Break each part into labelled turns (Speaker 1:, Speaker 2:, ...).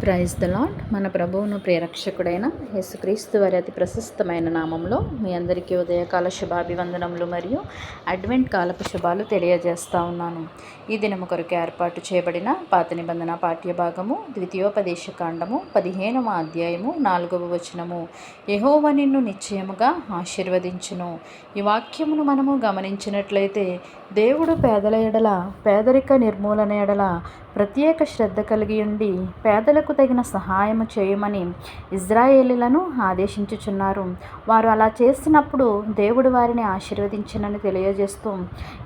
Speaker 1: Praise the lord. మన ప్రభువును ప్రియరక్షకుడైన యేసుక్రీస్తు వారి అతి ప్రశస్తమైన నామంలో మీ అందరికీ ఉదయకాల శుభాభివందనములు మరియు అడ్వెంట్ కాలపు శుభాలు తెలియజేస్తా ఉన్నాను. ఈ దినము కొరకు ఏర్పాటు చేయబడిన పాత నిబంధన పాఠ్య భాగము ద్వితీయోపదేశ కాండము 15వ అధ్యాయము 4వ వచనము. యెహోవా నిన్ను నిశ్చయముగా ఆశీర్వదించును. ఈ వాక్యమును మనము గమనించినట్లయితే దేవుడు పేదల ఎడల, పేదరిక నిర్మూలన ఎడల ప్రత్యేక శ్రద్ధ కలిగి ఉండి పేదలకు తగిన సహాయము చేయమని ఇజ్రాయేలీలను ఆదేశించుచున్నారు. వారు అలా చేసినప్పుడు దేవుడు వారిని ఆశీర్వదించినని తెలియజేస్తూ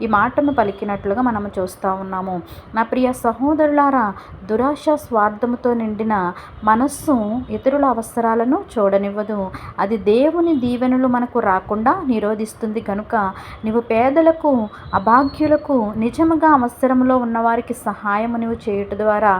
Speaker 1: ఈ మాటను పలికినట్లుగా మనము చూస్తూ ఉన్నాము. నా ప్రియ సహోదరులారా, దురాశ స్వార్థముతో నిండిన మనస్సు ఇతరుల అవసరాలను చూడనివ్వదు. అది దేవుని దీవెనలు మనకు రాకుండా నిరోధిస్తుంది. కనుక నీవు పేదలకు, అభాగ్యులకు, నిజముగా అవసరంలో ఉన్నవారికి సహాయము నీవు చేయుట ద్వారా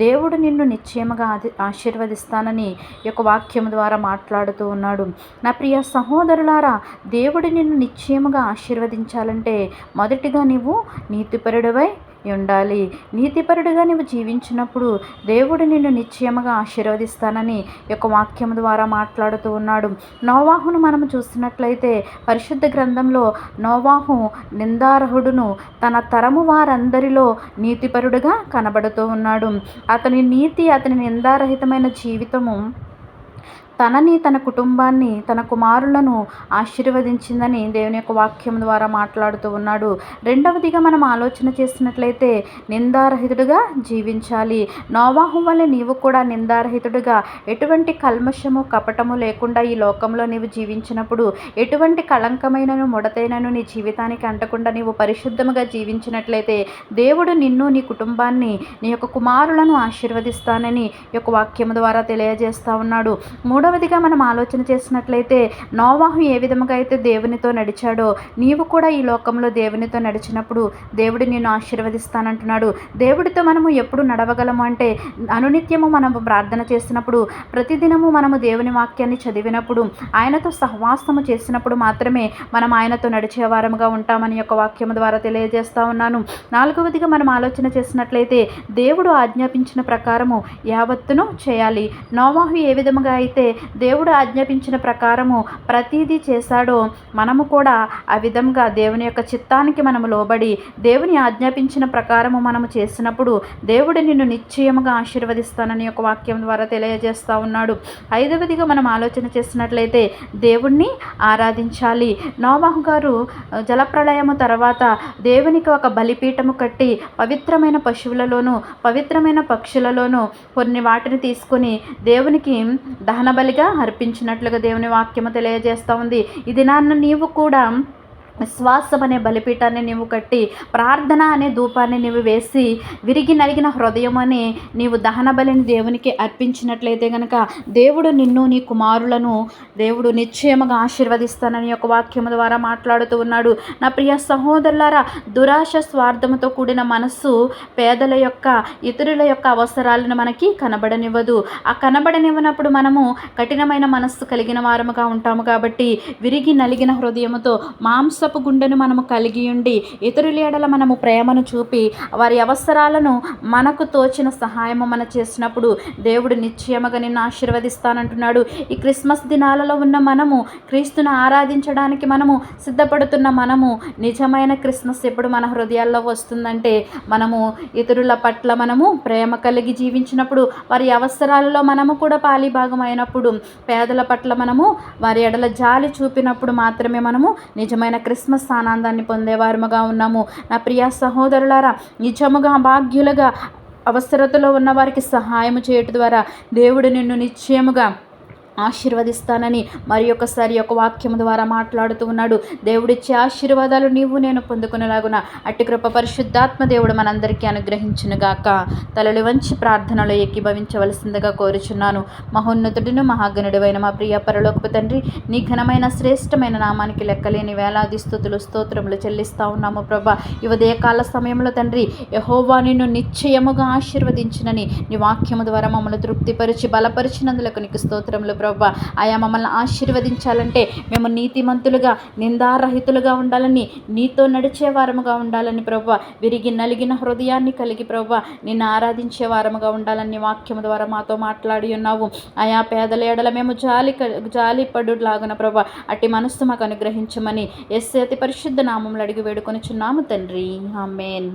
Speaker 1: దేవుడు నిన్ను నిశ్చయముగా ఆశీర్వదిస్తానని ఈ యొక్క వాక్యం ద్వారా మాట్లాడుతూ ఉన్నాడు. నా ప్రియ సహోదరులారా, దేవుడు నిన్ను నిశ్చయముగా ఆశీర్వదించాలంటే మొదటిగా నీవు నీతిపరుడివై ఉండాలి. నీతిపరుడుగా నీవు జీవించినప్పుడు దేవుడు నిన్ను నిశ్చయముగా ఆశీర్వదిస్తానని ఈ యొక్క వాక్యం ద్వారా మాట్లాడుతూ ఉన్నాడు. నోవాహును మనము చూసినట్లయితే పరిశుద్ధ గ్రంథంలో నోవాహు నిందార్హుడును, తన తరము వారందరిలో నీతిపరుడుగా కనబడుతూ ఉన్నాడు. అతని నీతి, అతని నిందారహితమైన జీవితము తనని, తన కుటుంబాన్ని, తన కుమారులను ఆశీర్వదించిందని దేవుని యొక్క వాక్యం ద్వారా మాట్లాడుతూ ఉన్నాడు. రెండవదిగా మనం ఆలోచన చేసినట్లయితే నిందారహితుడుగా జీవించాలి. నోవాహు వలె నీవు కూడా నిందారహితుడుగా, ఎటువంటి కల్మషము కపటము లేకుండా ఈ లోకంలో నీవు జీవించినప్పుడు, ఎటువంటి కళంకమైనను ముడతైనను నీ జీవితానికి అంటకుండా నీవు పరిశుద్ధముగా జీవించినట్లయితే దేవుడు నిన్ను, నీ కుటుంబాన్ని, నీ యొక్క కుమారులను ఆశీర్వదిస్తానని ఈ యొక్క వాక్యం ద్వారా తెలియజేస్తూ ఉన్నాడు. మూడవదిగా మనం ఆలోచన చేసినట్లయితే నోవాహు ఏ విధముగా అయితే దేవునితో నడిచాడో నీవు కూడా ఈ లోకంలో దేవునితో నడిచినప్పుడు దేవుడు నిన్ను ఆశీర్వదిస్తానంటున్నాడు. దేవుడితో మనము ఎప్పుడు నడవగలము అంటే అనునిత్యము మనము ప్రార్థన చేసినప్పుడు, ప్రతిదినము మనము దేవుని వాక్యాన్ని చదివినప్పుడు, ఆయనతో సహవాసము చేసినప్పుడు మాత్రమే మనం ఆయనతో నడిచే వారముగా ఉంటామని యొక్క వాక్యం ద్వారా తెలియజేస్తా ఉన్నాను. నాలుగవదిగా మనం ఆలోచన చేసినట్లయితే దేవుడు ఆజ్ఞాపించిన ప్రకారము యావత్తును చేయాలి. నోవాహు ఏ విధముగా అయితే దేవుడు ఆజ్ఞాపించిన ప్రకారము ప్రతిదీ చేశాడో మనము కూడా ఆ విధంగా దేవుని యొక్క చిత్తానికి మనము లోబడి దేవుని ఆజ్ఞాపించిన ప్రకారము మనము చేసినప్పుడు దేవుడు నిన్ను నిశ్చయముగా ఆశీర్వదిస్తానని ఒక వాక్యం ద్వారా తెలియజేస్తూ ఉన్నాడు. ఐదవదిగా మనం ఆలోచన చేసినట్లయితే దేవుణ్ణి ఆరాధించాలి. నోవాహు గారు జలప్రళయము తర్వాత దేవునికి ఒక బలిపీఠము కట్టి పవిత్రమైన పశువులలోను, పవిత్రమైన పక్షులలోను కొన్ని వాటిని తీసుకొని దేవునికి దహన బలిగా అర్పించినట్లుగా దేవుని వాక్యము తెలియజేస్తూ ఉంది. ఈ దినాన్న నీవు కూడా విశ్వాసం అనే బలిపీఠాన్ని నీవు కట్టి, ప్రార్థన అనే ధూపాన్ని నీవు వేసి, విరిగి నలిగిన హృదయం అని నీవు దహన బలిని దేవునికి అర్పించినట్లయితే కనుక దేవుడు నిన్ను, నీ కుమారులను దేవుడు నిశ్చయముగా ఆశీర్వదిస్తానని ఒక వాక్యము ద్వారా మాట్లాడుతూ ఉన్నాడు. నా ప్రియ సహోదరులారా, దురాశ స్వార్థముతో కూడిన మనస్సు పేదల యొక్క, ఇతరుల యొక్క అవసరాలను మనకి కనబడనివ్వదు. ఆ కనబడనివ్వనప్పుడు మనము కఠినమైన మనస్సు కలిగిన వారముగా ఉంటాము. కాబట్టి విరిగి నలిగిన హృదయముతో మాంసపు గుండెను మనము కలిగి ఉండి ఇతరుల ఎడల మనము ప్రేమను చూపి వారి అవసరాలను మనకు తోచిన సహాయము మనం చేసినప్పుడు దేవుడు నిశ్చయముగా నిన్ను ఆశీర్వదిస్తానంటున్నాడు. ఈ క్రిస్మస్ దినాలలో ఉన్న మనము, క్రీస్తును ఆరాధించడానికి మనము సిద్ధపడుతున్న మనము, నిజమైన క్రిస్మస్ ఎప్పుడు మన హృదయాల్లో వస్తుందంటే మనము ఇతరుల పట్ల మనము ప్రేమ కలిగి జీవించినప్పుడు, వారి అవసరాలలో మనము కూడా పాలిభాగం అయినప్పుడు, పేదల పట్ల మనము వారి ఎడల జాలి చూపినప్పుడు మాత్రమే మనము నిజమైన క్రిస్మస్ ఆనందాన్ని పొందేవారముగా ఉన్నాము. నా ప్రియ సహోదరులారా, నిజముగా భాగ్యులుగా అవసరతలో ఉన్న వారికి సహాయం చేయటం ద్వారా దేవుడు నిన్ను నిశ్చయముగా ఆశీర్వదిస్తానని మరి ఒకసారి ఒక వాక్యం ద్వారా మాట్లాడుతూ ఉన్నాడు. దేవుడిచ్చే ఆశీర్వాదాలు నీవు నేను పొందుకునేలాగున అట్టి కృప పరిశుద్ధాత్మ దేవుడు మనందరికీ అనుగ్రహించునుగాక. తలలు వంచి ప్రార్థనలో ఏకీభవించవలసిందిగా కోరుచున్నాను. మహోన్నతుడును మహాగణుడైన మా ప్రియ పరలోకపు తండ్రి, నీ ఘనమైన శ్రేష్టమైన నామానికి లెక్కలేని వేలాది స్తుతులు స్తోత్రములు చెల్లిస్తూ ఉన్నాము ప్రభా. ఈ ఉదయకాల సమయంలో తండ్రి, యెహోవా నిన్ను నిశ్చయముగా ఆశీర్వదించినని నీ వాక్యము ద్వారా మమ్మల్ని తృప్తిపరిచి బలపరిచినందులకు నీకు స్తోత్రములు ప్రభా. ఆయా మమ్మల్ని ఆశీర్వదించాలంటే మేము నీతిమంతులుగా నిందారహితులుగా ఉండాలని, నీతో నడిచే వారముగా ఉండాలని ప్రభా. విరిగి నలిగిన హృదయాన్ని కలిగి ప్రభా నిన్ను ఆరాధించే వారముగా ఉండాలని వాక్యము ద్వారా మాతో మాట్లాడి ఉన్నావు. ఆయా పేదల ఎడల మేము జాలిపడులాగున ప్రభా అట్టి మనస్సు మాకు అనుగ్రహించమని యేసు అతి పరిశుద్ధ నామములో అడిగి వేడుకొనుచున్నాము తండ్రి. ఆమేన్.